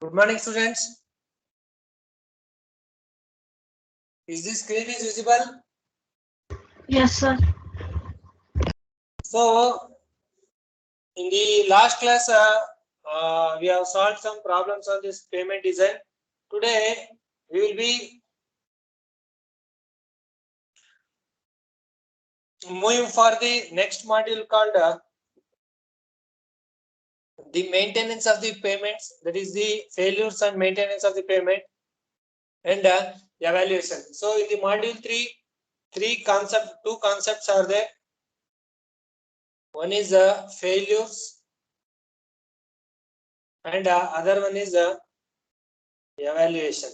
Good morning, students. Is this screen is visible? Yes, sir. So, in the last class, we have solved some problems on this payment design. Today, we will be moving for the next module called the maintenance of the payments. That is the failures and maintenance of the payment and evaluation. So, in the module 3, two concepts are there. One is failures and other one is evaluation.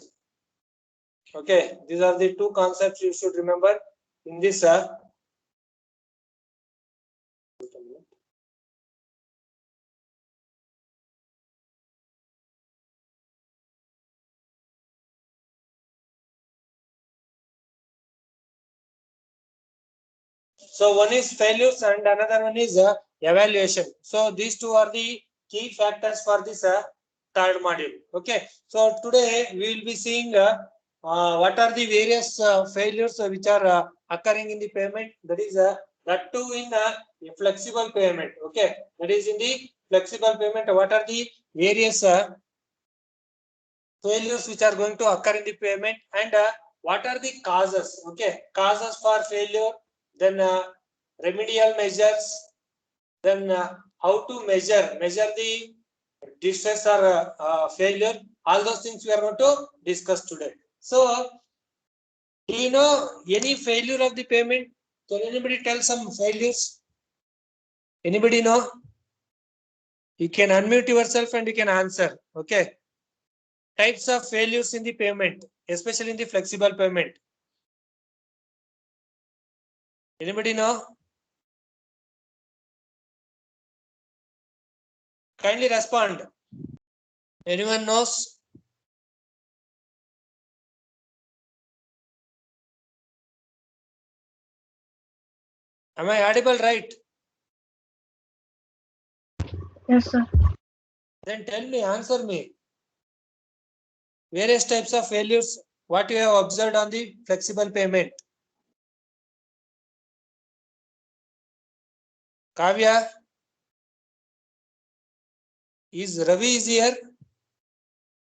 Okay, these are the two concepts you should remember in this. So one is failures and another one is evaluation. So these two are the key factors for this third module. Okay, so today we will be seeing what are the various failures which are occurring in the payment. That is that too in a flexible payment. Okay, that is in the flexible payment. What are the various failures which are going to occur in the payment and what are the causes? Okay, causes for failure, then remedial measures, then how to measure the distress or failure. All those things we are going to discuss today. So, do you know any failure of the payment? Can anybody tell some failures? Anybody know? You can unmute yourself and you can answer. Okay. Types of failures in the payment, especially in the flexible payment. Anybody know? Kindly respond. Anyone knows? Am I audible right? Yes, sir. Then tell me, answer me. Various types of failures, what you have observed on the flexible payment. Kavya? Is Ravi is here?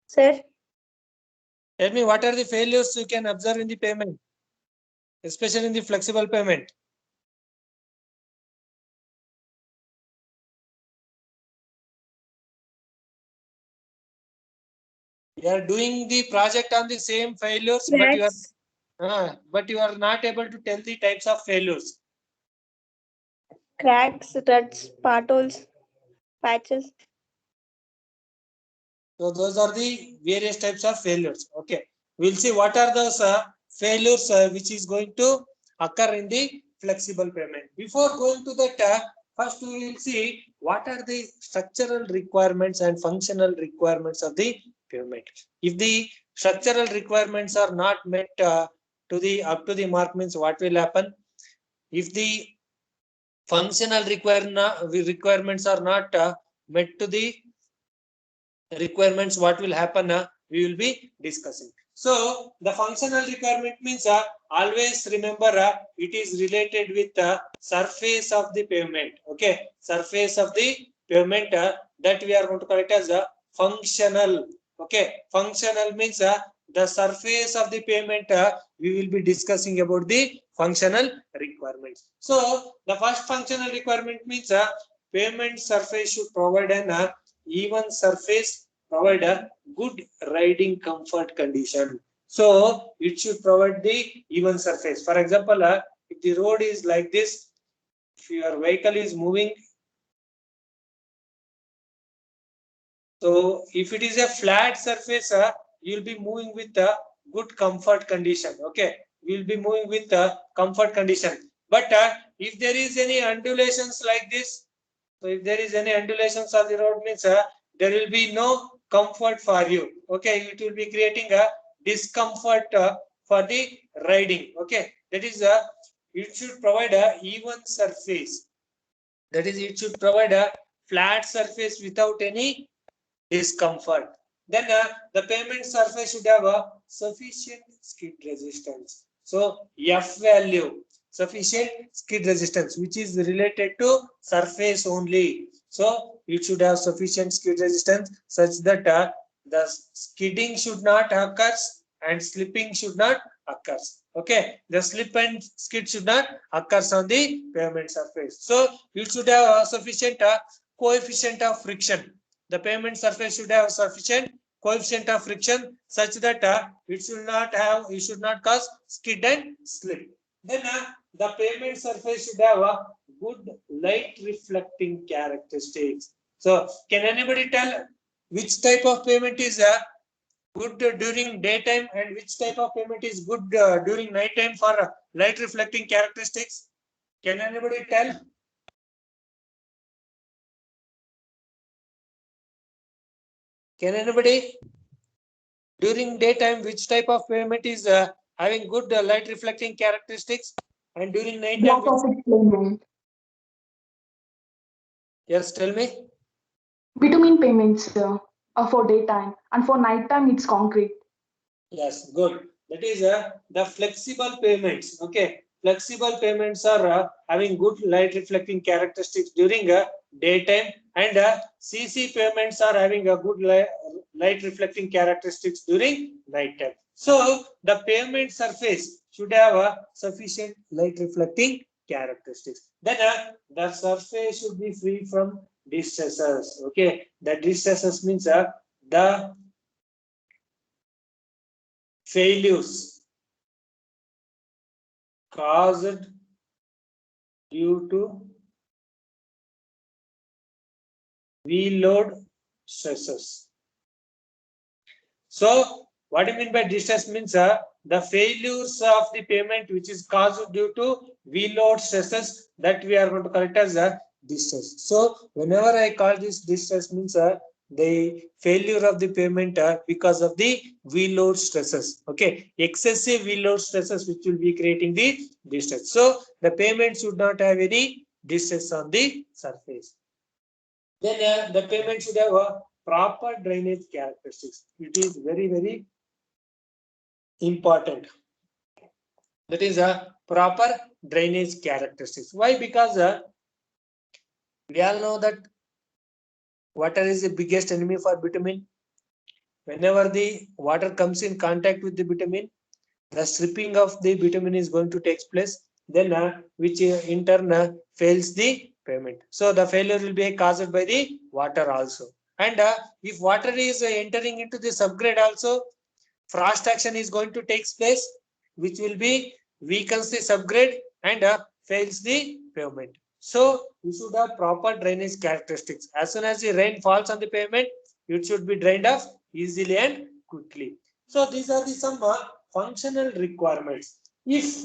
Sir, Tell me what are the failures you can observe in the payment, especially in the flexible payment. You are doing the project on the same failures, but you are not able to tell the types of failures. cracks, ruts, potholes, patches. So those are the various types of failures. Okay, we'll see what are those failures which is going to occur in the flexible payment. Before going to that, first we will see what are the structural requirements and functional requirements of the payment. If the structural requirements are not met to the up to the mark, means what will happen? If the functional requirements are not met to the requirements, what will happen? We will be discussing. So the functional requirement means always remember it is related with the surface of the pavement. Okay, surface of the pavement that we are going to call it as a functional. Okay, functional means the surface of the pavement. We will be discussing about the functional requirements. So the first functional requirement means pavement surface should provide an even surface, provide a good riding comfort condition. So it should provide the even surface. For example, if the road is like this, if your vehicle is moving, so if it is a flat surface, you will be moving with a good comfort condition. Okay, we will be moving with a comfort condition. But if there is any undulations like this, so if there is any undulations on the road, means there will be no comfort for you. Okay, it will be creating a discomfort for the riding. Okay, that is it should provide a even surface. That is, it should provide a flat surface without any discomfort. Then the payment surface should have a sufficient skid resistance. So F value, sufficient skid resistance, which is related to surface only. So it should have sufficient skid resistance such that the skidding should not occur and slipping should not occur. Okay, the slip and skid should not occur on the pavement surface. So it should have a sufficient coefficient of friction. The pavement surface should have sufficient coefficient of friction such that it should not cause skid and slip. Then the pavement surface should have a good light reflecting characteristics. So can anybody tell which type of pavement is good during daytime and which type of pavement is good during nighttime for light reflecting characteristics? Can anybody tell? Can anybody? During daytime, which type of pavement is having good light reflecting characteristics? And during nighttime, Block of pavement. yes, tell me. Bitumen payments are for daytime, and for nighttime it's concrete. Yes, good. That is the flexible payments. Okay, flexible payments are having good light reflecting characteristics during daytime, and CC payments are having a good light reflecting characteristics during nighttime. So the pavement surface should have a sufficient light reflecting characteristics. Then the surface should be free from distressors. Okay, the distressors means the failures caused due to wheel load stresses. So what do you mean by distress means the failures of the pavement which is caused due to wheel load stresses that we are going to correct as a distress. So whenever I call this distress means the failure of the pavement because of the wheel load stresses. Okay, excessive wheel load stresses which will be creating the distress. So the pavement should not have any distress on the surface. Then the pavement should have a proper drainage characteristics. It is very, very important. That is a proper drainage characteristics. Why? Because we all know that water is the biggest enemy for bitumen. Whenever the water comes in contact with the bitumen, the stripping of the bitumen is going to take place. Then which in turn fails the pavement. So the failure will be caused by the water also. And if water is entering into the subgrade also, frost action is going to take place, which will be weakens the subgrade and fails the pavement. So you should have proper drainage characteristics. As soon as the rain falls on the pavement, it should be drained off easily and quickly. So these are the some functional requirements. If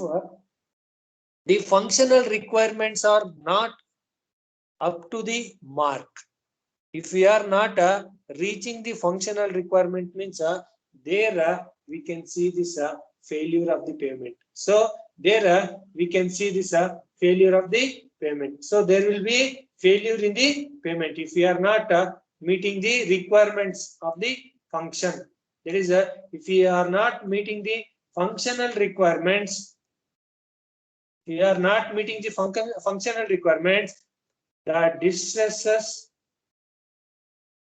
the functional requirements are not up to the mark, if we are not reaching the functional requirement means there we can see this failure of the pavement. So there we can see this failure of the pavement. So there will be failure in the pavement if we are not meeting the requirements of the function. There is if we are not meeting the functional requirements, we are not meeting the functional requirements, the distresses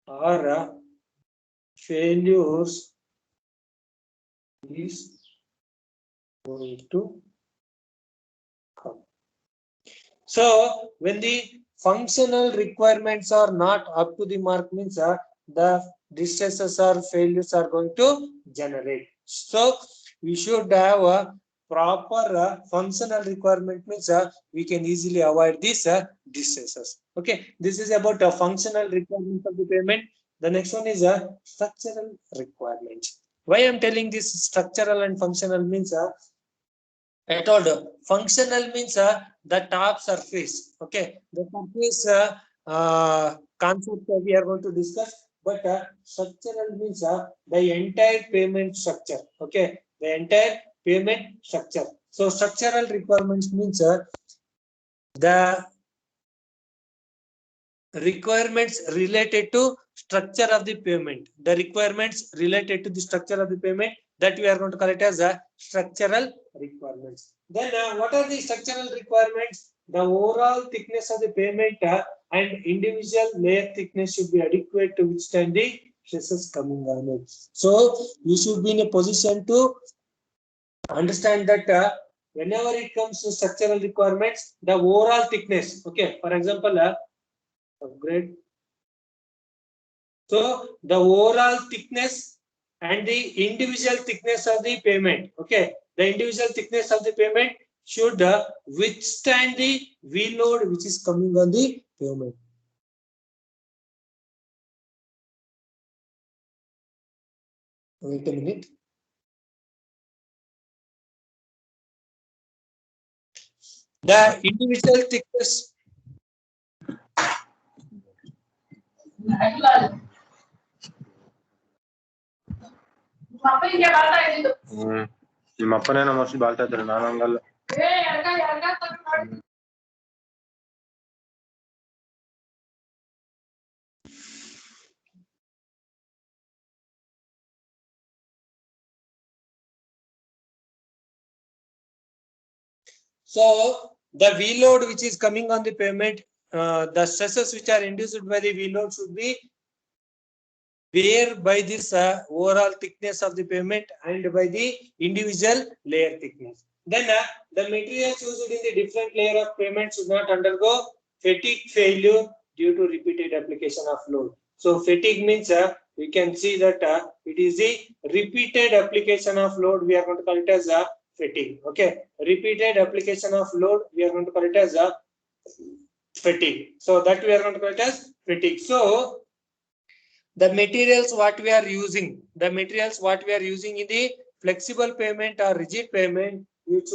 or failures is going to come. So when the functional requirements are not up to the mark means the distresses or failures are going to generate. So we should have a proper functional requirement means we can easily avoid these distresses. Okay, this is about the functional requirements of the pavement. The next one is a structural requirement. Why I'm telling this structural and functional means I told functional means the top surface. Okay, the surface concept we are going to discuss. But structural means the entire pavement structure. Okay, the entire pavement structure. So structural requirements means the requirements related to structure of the payment, the requirements related to the structure of the payment, that we are going to call it as a structural requirements. Then what are the structural requirements? The overall thickness of the payment and individual layer thickness should be adequate to withstand the stresses coming on it. So you should be in a position to understand that whenever it comes to structural requirements, the overall thickness. Okay, for example, upgrade. So the overall thickness and the individual thickness of the payment. Okay, the individual thickness of the payment should withstand the V load which is coming on the payment. Wait a minute. The individual thickness. ನಿಮ್ಮ ಅಪ್ಪನೇನೋ mostly ಬಾಳ್ತಾ ಇದ್ದಾರೆ, ನಾನು ಹಂಗಲ್ಲ. So the V load which is coming on the payment, the stresses which are induced by the V load should be bear by this overall thickness of the payment and by the individual layer thickness. Then the materials used in the different layer of payment should not undergo fatigue failure due to repeated application of load. So fatigue means we can see that it is the repeated application of load. We are going to call it as fatigue. Okay, repeated application of load, we are going to call it as fatigue. So that we are going to call it as fatigue. So the materials what we are using, in the flexible payment or rigid payment, it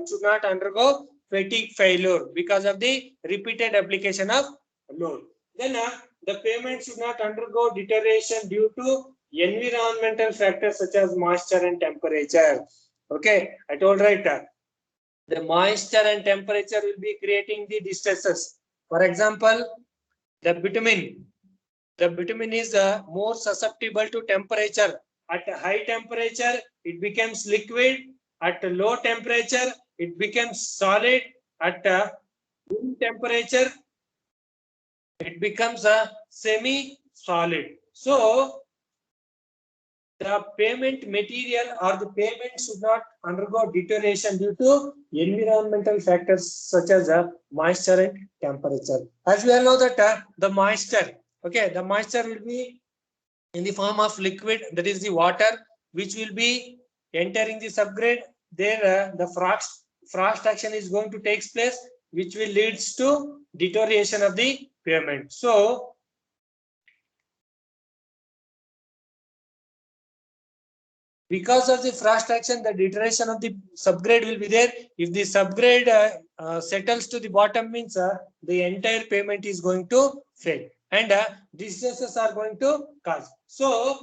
should not undergo fatigue failure because of the repeated application of load. Then the payment should not undergo deterioration due to environmental factors such as moisture and temperature. Okay, I told right, the moisture and temperature will be creating the distresses. For example, the bitumen is more susceptible to temperature. At high temperature, it becomes liquid. At low temperature, it becomes solid. At room temperature, it becomes a semi-solid. So the payment material or the payment should not undergo deterioration due to environmental factors such as moisture and temperature. As we all know that the moisture, okay, the moisture will be in the form of liquid, that is the water, which will be entering the subgrade. There the frost action is going to take place, which will leads to deterioration of the payment. So because of the frost action, the deterioration of the subgrade will be there. If the subgrade settles to the bottom, means the entire payment is going to fail and distresses are going to cause. So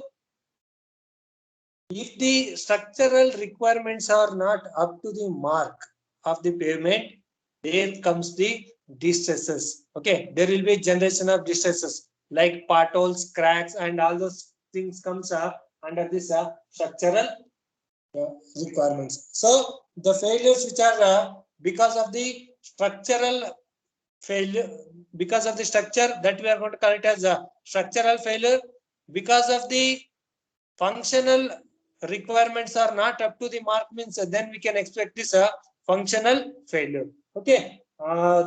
if the structural requirements are not up to the mark of the payment, there comes the distresses. Okay, there will be generation of distresses like potholes, cracks, and all those things comes under this structural requirements. So the failures which are because of the structural failure, because of the structure, that we are going to call it as a structural failure. Because of the functional requirements are not up to the mark, means then we can expect this functional failure. Okay,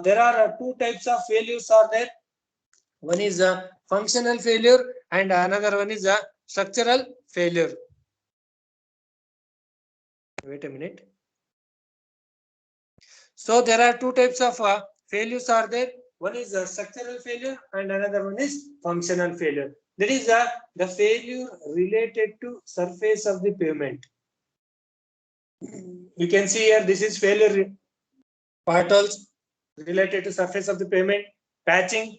there are two types of failures are there. One is functional failure and another one is structural failure. Wait a minute. So there are two types of failures are there. One is structural failure and another one is functional failure. That is the failure related to surface of the pavement. You can see here, this is failure potholes related to surface of the pavement, patching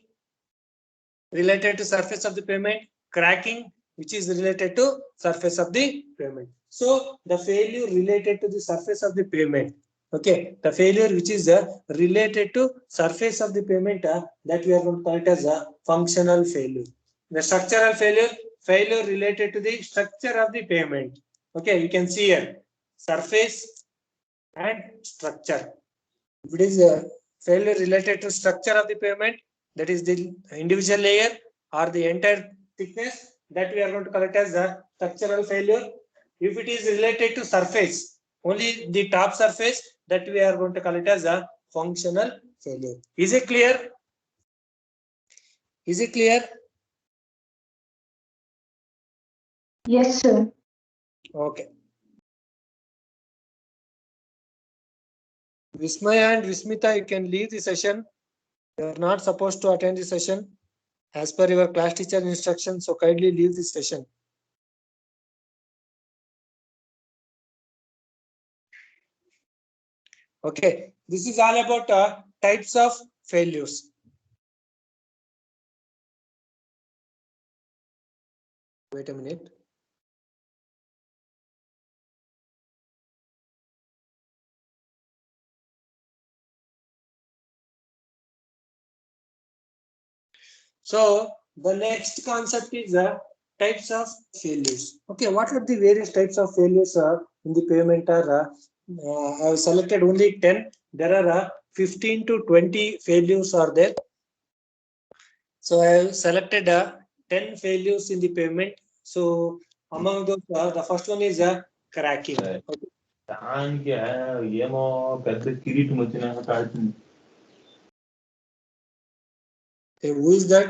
related to surface of the pavement, cracking which is related to surface of the pavement. So the failure related to the surface of the pavement, okay, the failure which is related to surface of the pavement, that we are going to call it as a functional failure. The structural failure related to the structure of the pavement. Okay, you can see here surface and structure. If it is a failure related to structure of the pavement, that is the individual layer or the entire thickness, that we are going to collect as the structural failure. If it is related to surface, only the top surface, that we are going to collect as a functional failure. Is it clear? Is it clear? Yes, sir. Okay. Vismaya and Vismita, you can leave the session. You are not supposed to attend the session as per your class teacher instructions, so kindly leave the session. Okay, this is all about types of failures. Wait a minute. So the next concept is types of failures. Okay, what are the various types of failures in the pavement are? I have selected only 10. There are 15 to 20 failures are there. So I have selected 10 failures in the pavement. So among those, the first one is cracking. Okay. దానికి ఏమో పెద్ద కిరీటం వచ్చినాక కాల్చింది. Okay, who is that?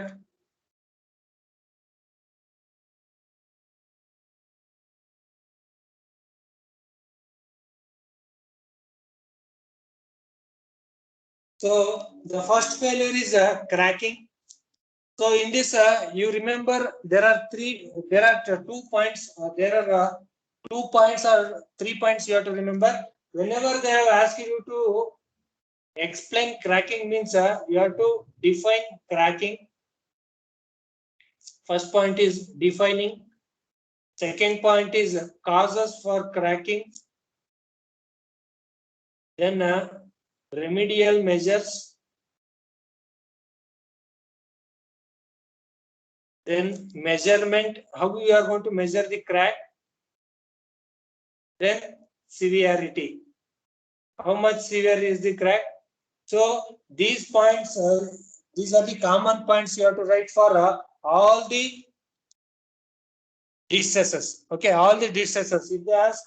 So the first failure is cracking. So in this, you remember there are 2 points. There are 2 points or 3 points you have to remember. Whenever they have asked you to explain cracking, means you have to define cracking. First point is defining. Second point is causes for cracking. Then remedial measures. Then measurement, how we are going to measure the crack. Then severity, how much severe is the crack. So these points, these are the common points you have to write for all the distresses. Okay, all the distresses. If they ask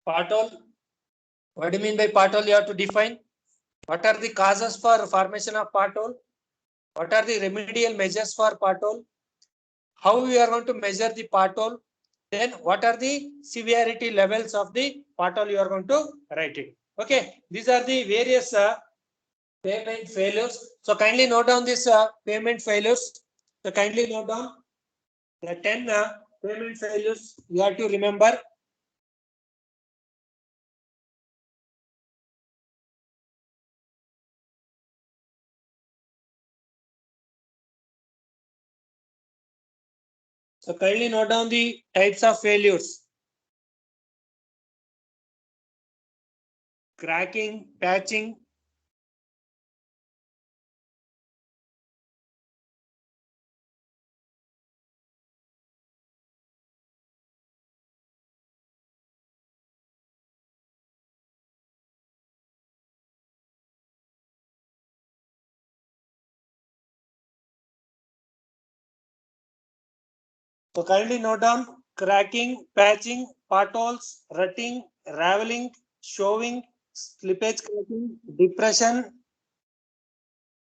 pothole, what do you mean by pothole? You have to define. What are the causes for formation of pothole? What are the remedial measures for pothole? How we are going to measure the pothole? Then what are the severity levels of the pothole? You are going to write it. Okay, these are the various pavement failures. So kindly note down this pavement failures. So kindly note down the 10 pavement failures you have to remember. So kindly note down the types of failures. Cracking, patching, so kindly note down cracking, patching, potholes, rutting, raveling, shoving, slippage cracking, depression,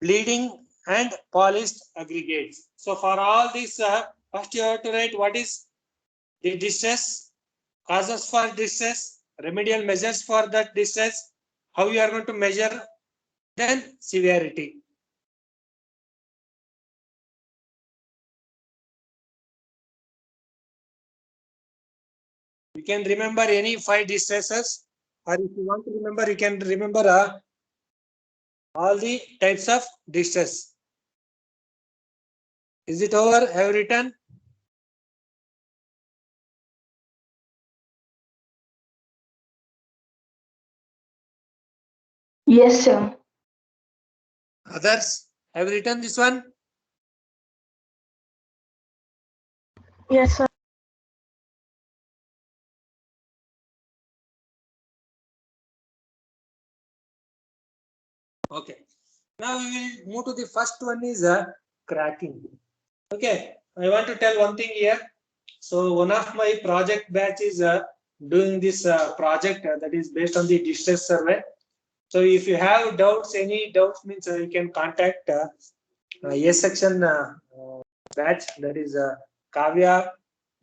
bleeding, and polished aggregates. So for all these, first you have to write what is the distress, causes for distress, remedial measures for that distress, how you are going to measure, then severity. You can remember any 5 distresses, or if you want to remember, you can remember all the types of distress. Is it over? Have you written? Yes, sir. Others? Have you written this one? Yes, sir. Okay. Now we will move to the first one is cracking. Okay. I want to tell one thing here. So one of my project batch is doing this project that is based on the distress survey. So if you have doubts, any doubts means you can contact A section batch, that is Kavya,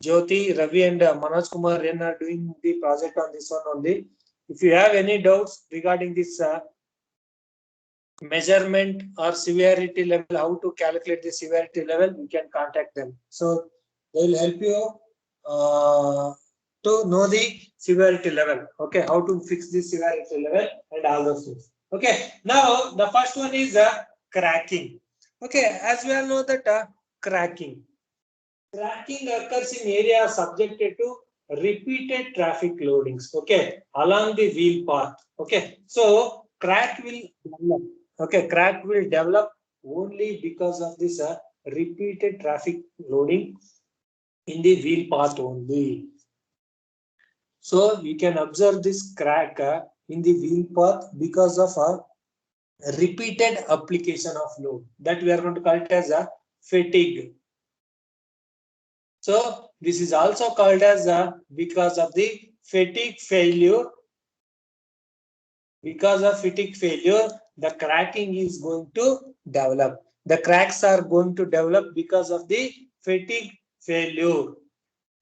Jyoti, Ravi and Manoj Kumar Ren are doing the project on this one only. If you have any doubts regarding this measurement or severity level, how to calculate the severity level, you can contact them. So they will help you to know the severity level. Okay, how to fix the severity level and all those things. Okay, now the first one is cracking. Okay, as we all know that cracking occurs in areas subjected to repeated traffic loadings. Okay, along the wheel path. Okay, so crack will develop. Okay, crack will develop only because of this repeated traffic loading in the wheel path only. So you can observe this crack in the wheel path because of a repeated application of load, that we are going to call it as a fatigue. So this is also called as because of the fatigue failure. Because of fatigue failure, the cracking is going to develop. The cracks are going to develop because of the fatigue failure.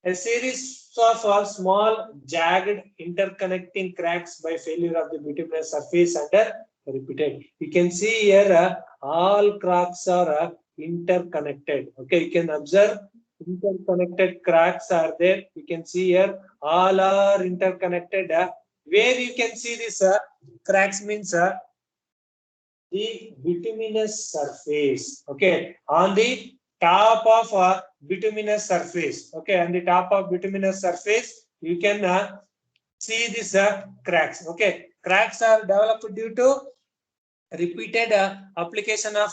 A series of small jagged interconnecting cracks by failure of the bituminous surface under repeated. You can see here all cracks are interconnected. Okay, you can observe interconnected cracks are there. You can see here all are interconnected. Where you can see this cracks means the bituminous surface. Okay, on the top of bituminous surface. Okay, on the top of bituminous surface, you can see this cracks. Okay, cracks are developed due to repeated application of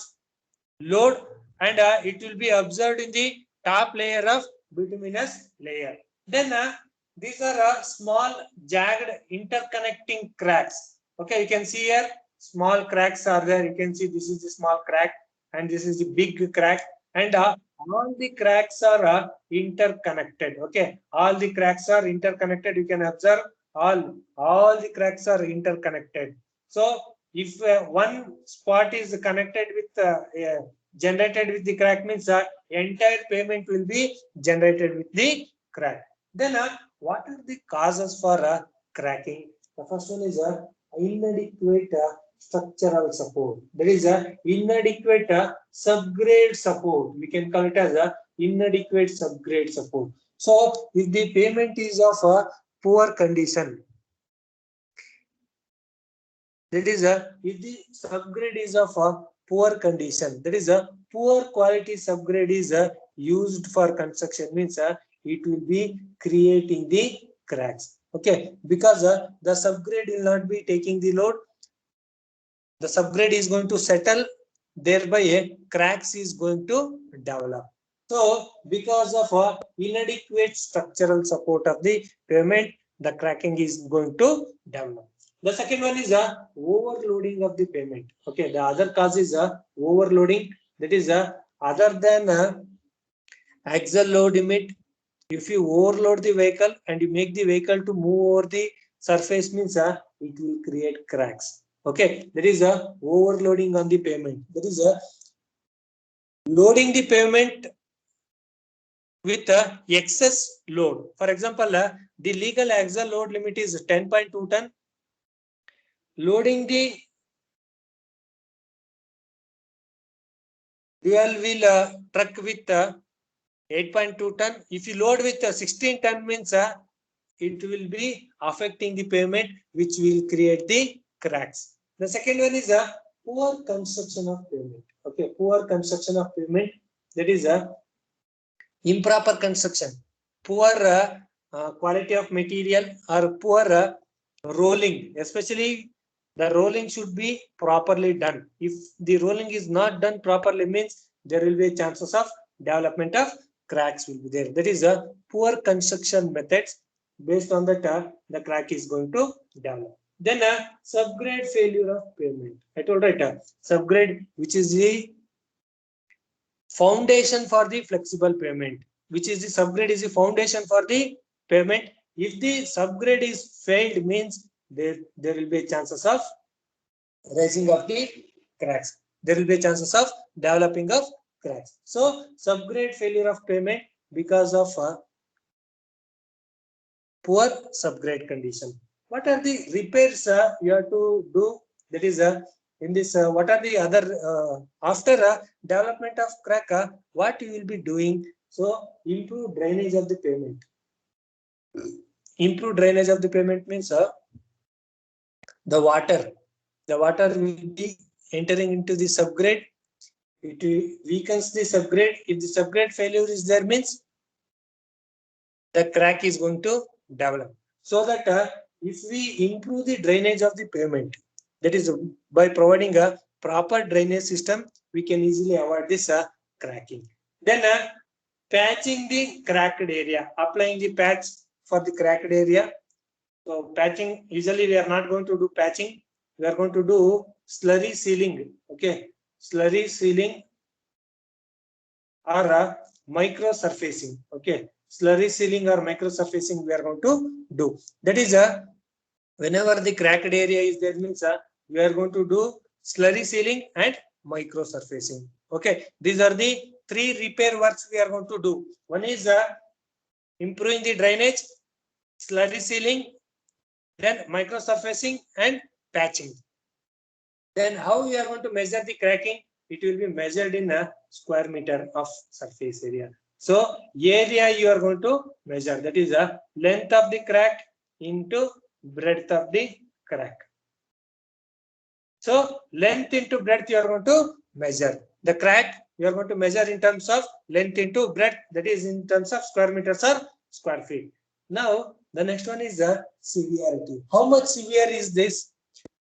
load, and it will be observed in the top layer of bituminous layer. Then these are small jagged interconnecting cracks. Okay, you can see here small cracks are there. You can see this is the small crack and this is the big crack, and all the cracks are interconnected. Okay, all the cracks are interconnected. You can observe all the cracks are interconnected. So if one spot is connected with generated with the crack, means entire pavement will be generated with the crack. Then what are the causes for cracking? The first one is inadequate structural support. There is inadequate subgrade support. We can call it as inadequate subgrade support. So if the pavement is of poor condition, that is if the subgrade is of a poor condition, that is a poor quality subgrade is used for construction, means it will be creating the cracks. Okay, because the subgrade will not be taking the load, the subgrade is going to settle, thereby a cracks is going to develop. So because of inadequate structural support of the pavement, the cracking is going to develop. The second one is overloading of the pavement. Okay, the other cause is overloading. That is other than axle load limit. If you overload the vehicle and you make the vehicle to move over the surface, means it will create cracks. Okay, that is overloading on the pavement. That is loading the pavement with excess load. For example, the legal axle load limit is 10.2 ton. Loading the dual wheel truck with 8.2 ton. If you load with 16 ton, means it will be affecting the pavement, which will create the cracks. The second one is poor construction of pavement. Okay, poor construction of pavement. That is improper construction, poor quality of material, or poor rolling, especially The rolling should be properly done. If the rolling is not done properly, means there will be chances of development of cracks will be there. That is a poor construction methods. Based on that, the crack is going to develop. Then subgrade failure of pavement. I told right, subgrade, which is the foundation for the flexible pavement, which is the subgrade is the foundation for the pavement. If the subgrade is failed, means there will be chances of rising of the cracks. There will be chances of developing of cracks. So subgrade failure of pavement because of poor subgrade condition. What are the repairs you have to do? That is in this, what are the other after development of crack? What you will be doing? So improve drainage of the pavement. Improve drainage of the pavement means the water will be entering into the subgrade. It weakens the subgrade. If the subgrade failure is there, means the crack is going to develop. So that if we improve the drainage of the pavement, that is by providing a proper drainage system, we can easily avoid this cracking. Then patching the cracked area, applying the patch for the cracked area. So patching, usually we are not going to do patching. We are going to do slurry sealing. Okay, slurry sealing or micro surfacing. Okay, slurry sealing or micro surfacing we are going to do. That is whenever the cracked area is there, means we are going to do slurry sealing and micro surfacing. Okay, these are the three repair works we are going to do. One is improving the drainage, slurry sealing, then micro surfacing and patching. Then how we are going to measure the cracking? It will be measured in a square meter of surface area. So area you are going to measure, that is the length of the crack into breadth of the crack. So length into breadth you are going to measure. The crack you are going to measure in terms of length into breadth, that is in terms of square meters or square feet. Now the next one is the severity. How much severe is this?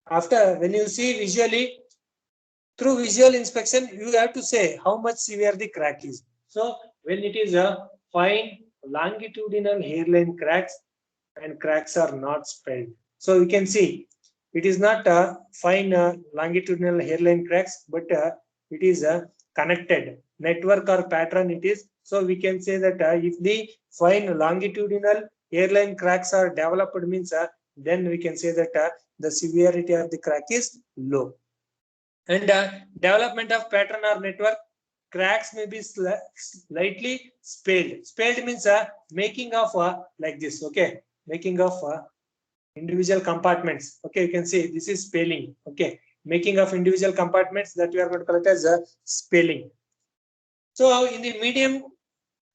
After when you see visually, through visual inspection, you have to say how much severe the crack is. So when it is a fine longitudinal hairline cracks and cracks are not spread. So you can see it is not a fine longitudinal hairline cracks, but it is a connected network or pattern it is. So we can say that if the fine longitudinal hairline cracks are developed, means then we can say that the severity of the crack is low. And development of pattern or network, cracks may be slightly spaled. Spaled means making of like this. Okay, making of individual compartments. Okay, you can see this is spaling. Okay, making of individual compartments, that we are going to call it as spaling. So in the medium,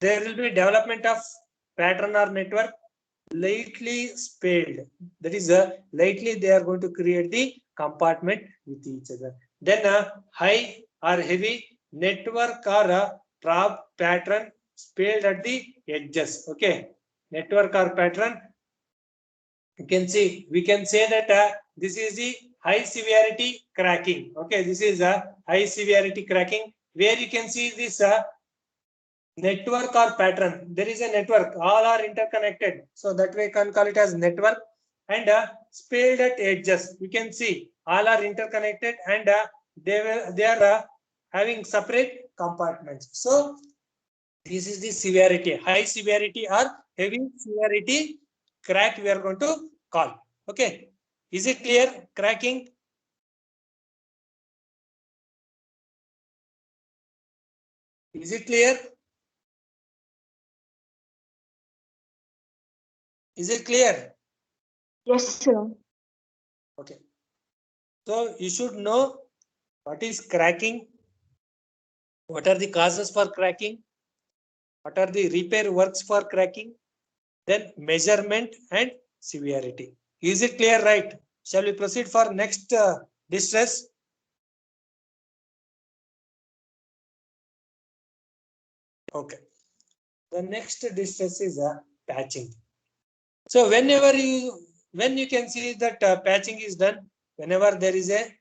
there will be development of pattern or network lightly spaled. That is lightly they are going to create the compartment with each other. Then high or heavy network or pattern spaled at the edges. Okay, network or pattern. You can see, we can say that this is the high severity cracking. Okay, this is a high severity cracking, where you can see this network or pattern. There is a network, all are interconnected. So that way you can call it as network. And spaled at edges, you can see all are interconnected and they are having separate compartments. So this is the severity, high severity or heavy severity crack we are going to call. Okay, is it clear? Cracking. Is it clear? Is it clear? Yes, sir. Okay. So you should know what is cracking, what are the causes for cracking, what are the repair works for cracking, then measurement and severity. Is it clear, right? Shall we proceed for next distress? Okay. The next distress is patching. So when you can see that patching is done, whenever there is a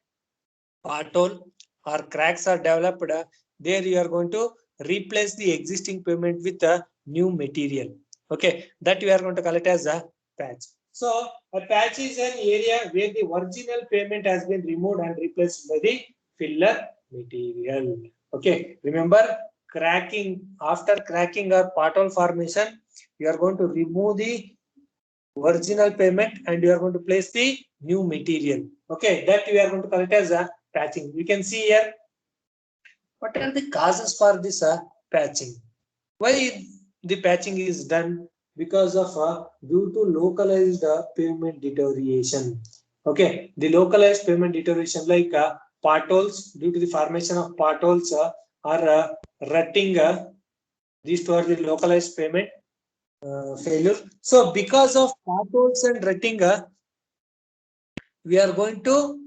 pothole or cracks are developed, there you are going to replace the existing pavement with a new material. Okay, that we are going to call it as a patch. So a patch is an area where the original pavement has been removed and replaced by the filler material. Okay, remember cracking, after cracking or pothole formation, you are going to remove the original pavement and you are going to place the new material. Okay, that we are going to call it as a patching. We can see here what are the causes for this patching. Why the patching is done? Because of due to localized pavement deterioration. Okay, the localized pavement deterioration like potholes, due to the formation of potholes or rutting, these two are the localized pavement failure. So because of potholes and rutting, we are going to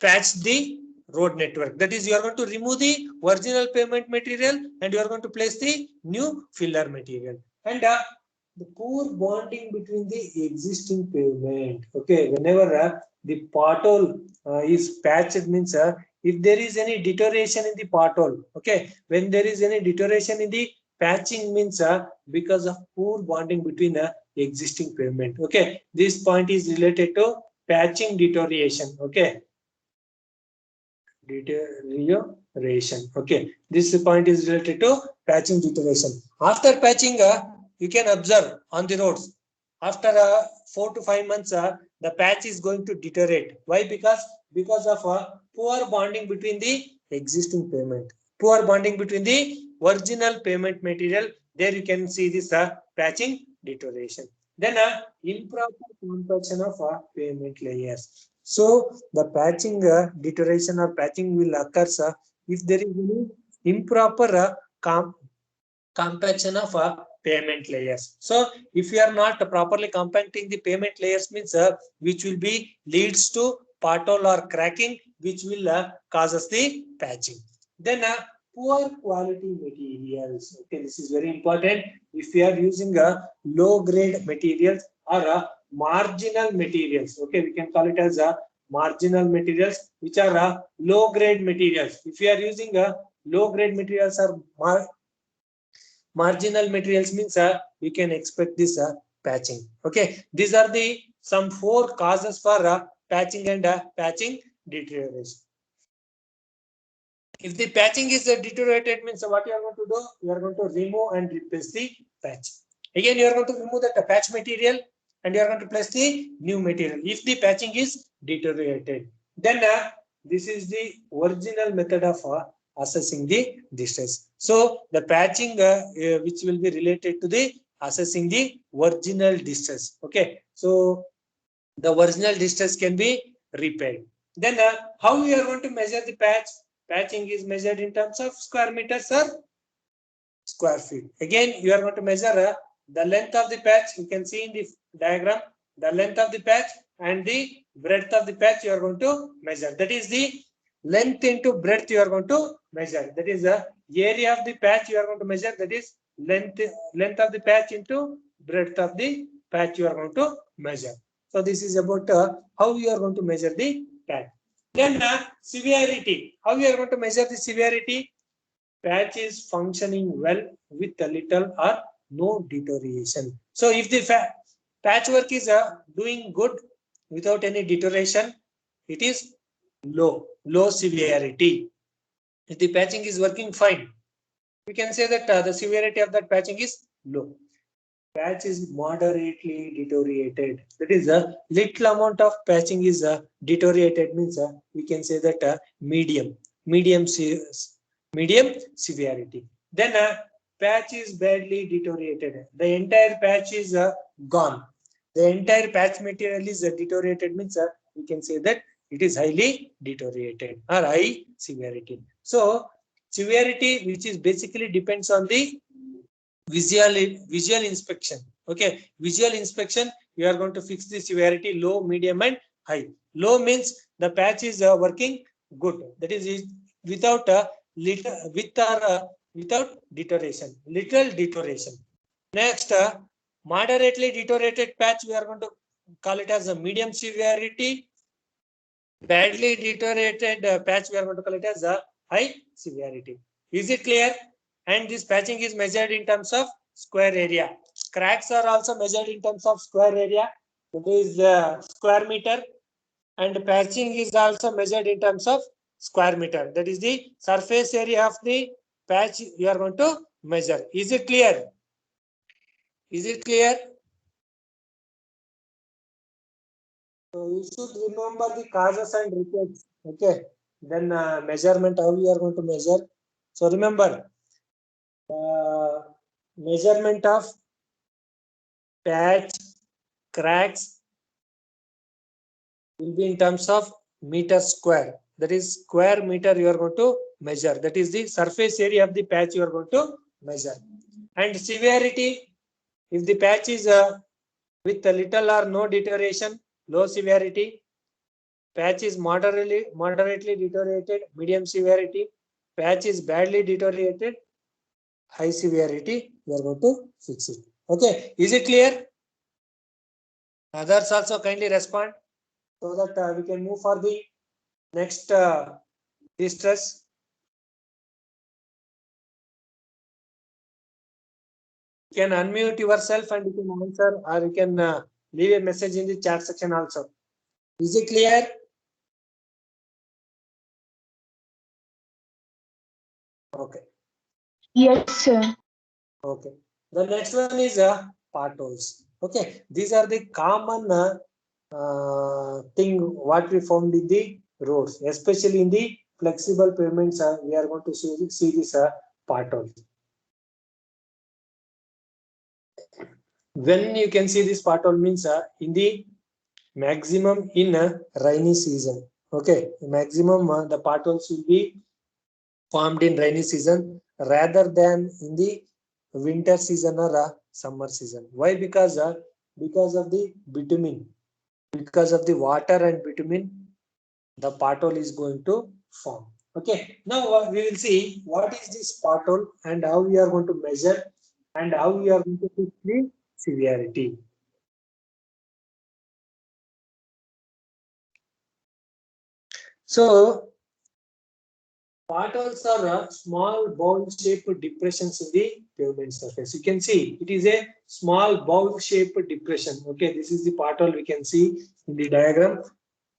patch the road network. That is, you are going to remove the original pavement material and you are going to place the new filler material. And the poor bonding between the existing pavement. Okay, whenever the pothole is patched, means if there is any deterioration in the pothole, okay, when there is any deterioration in the patching, means because of poor bonding between the existing pavement. Okay, this point is related to patching deterioration. Okay, deterioration. Okay, this point is related to patching deterioration. After patching, you can observe on the roads, after 4 to 5 months, the patch is going to deteriorate. Why? Because of poor bonding between the existing pavement, poor bonding between the original pavement material. There you can see this patching deterioration. Then improper compaction of pavement layers. So the patching deterioration or patching will occur if there is any improper compaction of pavement layers. So if you are not properly compacting the pavement layers, means which will be leads to pothole or cracking, which will causes the patching. Then poor quality materials. Okay, this is very important. If you are using low grade materials or marginal materials, okay, we can call it as marginal materials, which are low grade materials. If you are using low grade materials or marginal materials, means we can expect this patching. Okay, these are the some 4 causes for patching and patching deterioration. If the patching is deteriorated, means what you are going to do? You are going to remove and replace the patch. Again, you are going to remove that patch material and you are going to place the new material. If the patching is deteriorated, then this is the original method of assessing the distress. So the patching which will be related to the assessing the original distress. Okay, so the original distress can be repaired. Then how we are going to measure the patch? Patching is measured in terms of square meters or square feet. Again, you are going to measure the length of the patch. You can see in the diagram the length of the patch and the breadth of the patch you are going to measure. That is the length into breadth you are going to measure. That is the area of the patch you are going to measure. That is length of the patch into breadth of the patch you are going to measure. So this is about how you are going to measure the patch. Then severity. How you are going to measure the severity? Patch is functioning well with a little or no deterioration. So if the patchwork is doing good without any deterioration, it is low severity. If the patching is working fine, we can say that the severity of that patching is low. Patch is moderately deteriorated. That is a little amount of patching is deteriorated, means we can say that medium severity. Then patch is badly deteriorated. The entire patch is gone. The entire patch material is deteriorated, means we can say that it is highly deteriorated or high severity. So severity, which is basically depends on the visual inspection. Okay, visual inspection, you are going to fix the severity low, medium and high. Low means the patch is working good. That is without without deterioration, little deterioration. Next, moderately deteriorated patch, we are going to call it as a medium severity, Badly deteriorated patch we are going to call it as a high severity. Is it clear? And this patching is measured in terms of square area. Cracks are also measured in terms of square area. It is square meter, and patching is also measured in terms of square meter. That is the surface area of the patch you are going to measure. Is it clear? Is it clear? So you should remember the causes and repeats. Okay. Then measurement, how you are going to measure. So remember, measurement of patch cracks will be in terms of meter square. That is square meter you are going to measure. That is the surface area of the patch you are going to measure. And severity, if the patch is with a little or no deterioration, low severity. Patch is moderately deteriorated, medium severity. Patch is badly deteriorated, high severity. We are going to fix it. Okay, is it clear? Others also kindly respond so that we can move for the next distress. You can unmute yourself and you can answer, or you can leave a message in the chat section also. Is it clear? Okay. Yes, sir. Okay. The next one is potholes. Okay. These are the common thing what we found in the roads, especially in the flexible pavements. We are going to see this pothole. When you can see this pothole means in the maximum in rainy season. Okay. Maximum the potholes will be formed in rainy season rather than in the winter season or summer season. Why? Because of the bitumen, because of the water and bitumen, the pothole is going to form. Okay, now we will see what is this pothole and how we are going to measure and how we are going to fix the severity. So potholes are small bowl-shaped depressions in the pavement surface. You can see it is a small bowl-shaped depression. Okay, this is the pothole we can see in the diagram.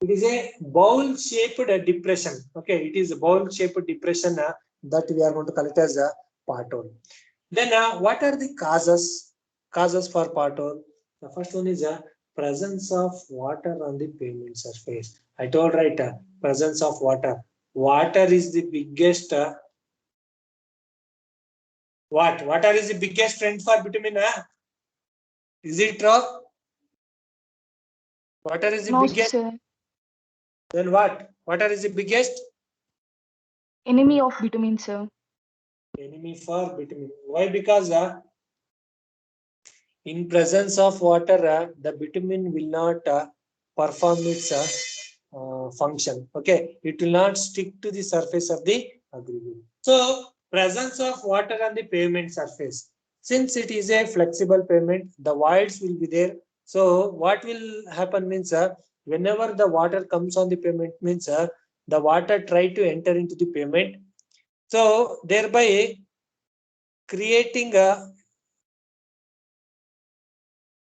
It is a bowl-shaped depression. Okay, it is a bowl-shaped depression that we are going to call it as a pothole. Then, what are the causes for pothole? The first one is presence of water on the pavement surface. I told right, presence of water. Water is the biggest. Water is the biggest friend for bitumen? Is it true? Water is the No, biggest. sir. Then what? Water is the biggest Enemy of bitumen, sir. enemy for bitumen. Why? Because in presence of water, the bitumen will not perform its function. Okay, it will not stick to the surface of the aggregate. So, presence of water on the pavement surface. Since it is a flexible pavement, the voids will be there. So, what will happen means whenever the water comes on the pavement means the water try to enter into the pavement. So, thereby creating a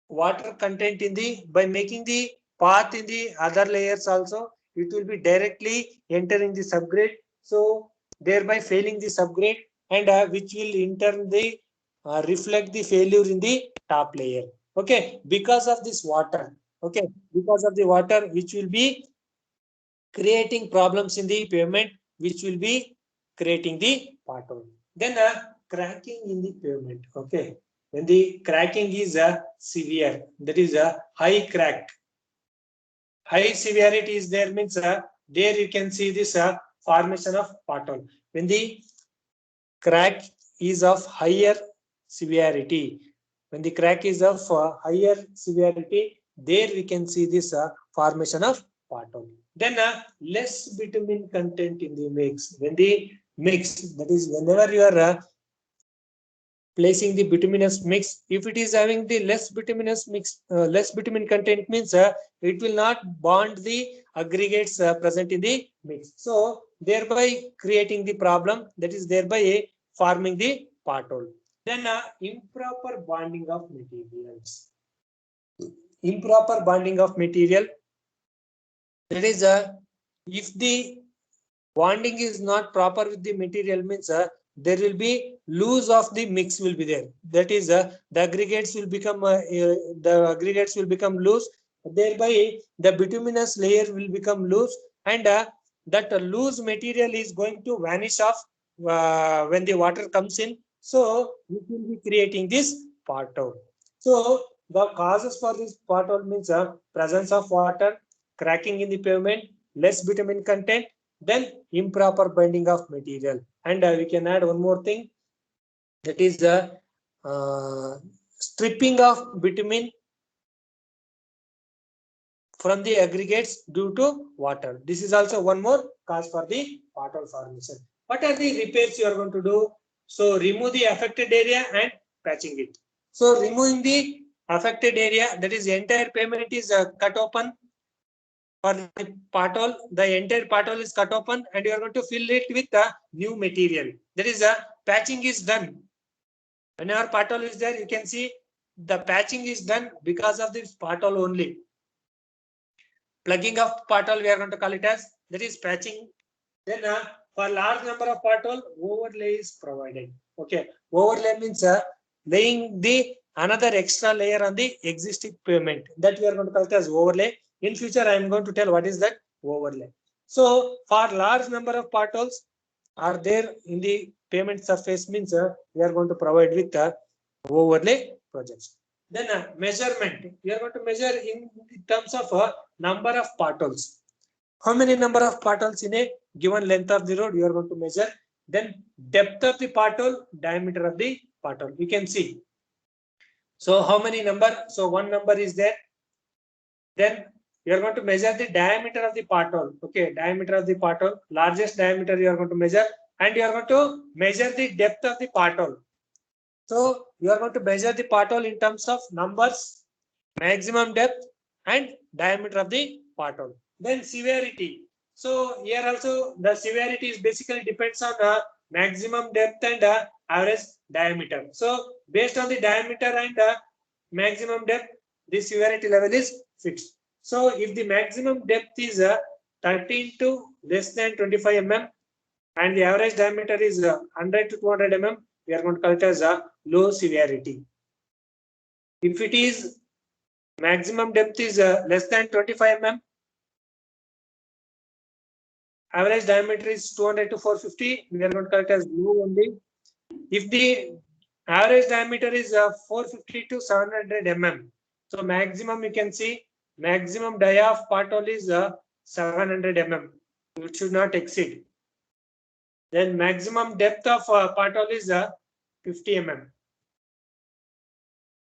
water content in the, by making the path in the other layers also, it will be directly entering the subgrade, so thereby failing the subgrade, and which will in turn the reflect the failure in the top layer. Okay, because of this water. Okay, because of the water which will be creating problems in the pavement, which will be creating the pothole. Then cracking in the pavement. Okay, when the cracking is severe, that is a high crack. High severity is there means there you can see this formation of pothole. When the crack is of higher severity, when the crack is of higher severity, there we can see this formation of pothole. Then less bitumen content in the mix. When the mix, that is whenever you are placing the bituminous mix. If it is having the less bituminous mix, less bitumen content means it will not bond the aggregates present in the mix. So thereby creating the problem, that is thereby forming the pothole. Then improper bonding of materials. Improper bonding of material. That is if the bonding is not proper with the material means there will be loose of the mix will be there. That is the aggregates will become loose. Thereby the bituminous layer will become loose, and that loose material is going to vanish off when the water comes in. So it will be creating this pothole. So the causes for this pothole means presence of water, cracking in the pavement, less bitumen content, then improper binding of material. And we can add one more thing, that is the stripping of bitumen from the aggregates due to water. This is also one more cause for the pothole formation. What are the repairs you are going to do? So remove the affected area and patching it. So removing the affected area, that is entire pavement is cut open. For the pothole, the entire pothole is cut open, and you are going to fill it with the new material. That is patching is done. Whenever pothole is there, you can see the patching is done because of this pothole only. Plugging of pothole, we are going to call it as, that is patching. Then for large number of pothole, overlay is provided. Okay, overlay means laying the another extra layer on the existing pavement, that we are going to call it as overlay. In future, I am going to tell what is that overlay. So for large number of potholes are there in the pavement surface means we are going to provide with the overlay projects. Then measurement, we are going to measure in terms of number of potholes. How many number of potholes in a given length of the road you are going to measure. Then depth of the pothole, diameter of the pothole. You can see. So how many number? So one number is there. Then you are going to measure the diameter of the pothole. Okay, diameter of the pothole, largest diameter you are going to measure, and you are going to measure the depth of the pothole. So you are going to measure the pothole in terms of numbers, maximum depth, and diameter of the pothole. Then severity. So here also the severity is basically depends on maximum depth and average diameter. So based on the diameter and maximum depth, the severity level is fixed. So if the maximum depth is 13 to less than 25 mm and the average diameter is 100 to 200 mm, we are going to call it as a low severity. If it is maximum depth is less than 25 mm, average diameter is 200 to 450, we are going to call it as low only. If the average diameter is 450 to 700 mm, so maximum you can see maximum dia of pothole is 700 mm. It should not exceed. Then maximum depth of pothole is 50 mm.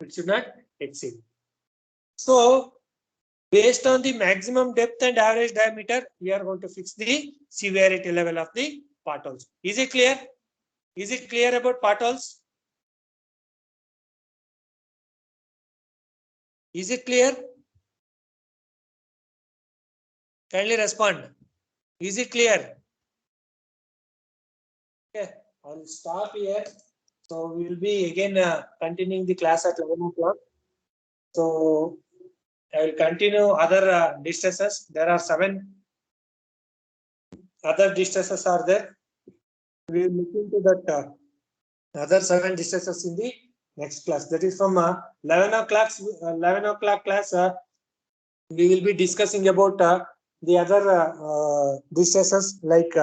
It should not exceed. So based on the maximum depth and average diameter, we are going to fix the severity level of the potholes. Is it clear? Is it clear about potholes? Is it clear? Kindly respond. Is it clear? Okay, I'll stop here. So we will be again continuing the class at 11 o'clock. So I will continue other distresses. There are 7 other distresses are there. We will look into that other 7 distresses in the next class. That is from 11 o'clock class. We will be discussing about the other distresses like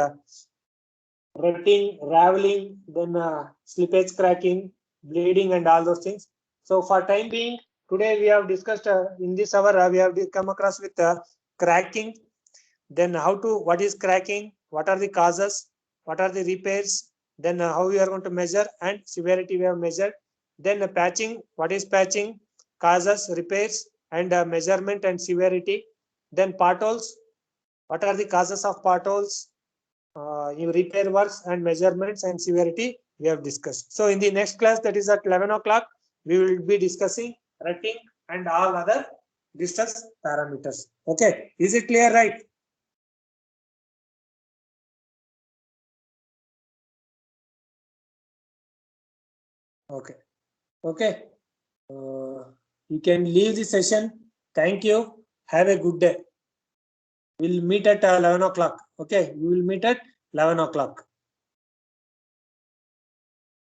rutting, raveling, then slippage cracking, bleeding, and all those things. So for time being, today we have discussed in this hour we have come across with cracking. Then what is cracking? What are the causes? What are the repairs? Then how we are going to measure, and severity we have measured. Then patching. What is patching? Causes, repairs, and measurement and severity. Then potholes. What are the causes of potholes? Repair works and measurements and severity. we have discussed. So in the next class, that is at 11 o'clock, we will be discussing rating and all other distance parameters. Okay, is it clear, right? Okay, okay. You can leave the session. Thank you. Have a good day. We'll meet at 11 o'clock. Okay, we will meet at 11 o'clock.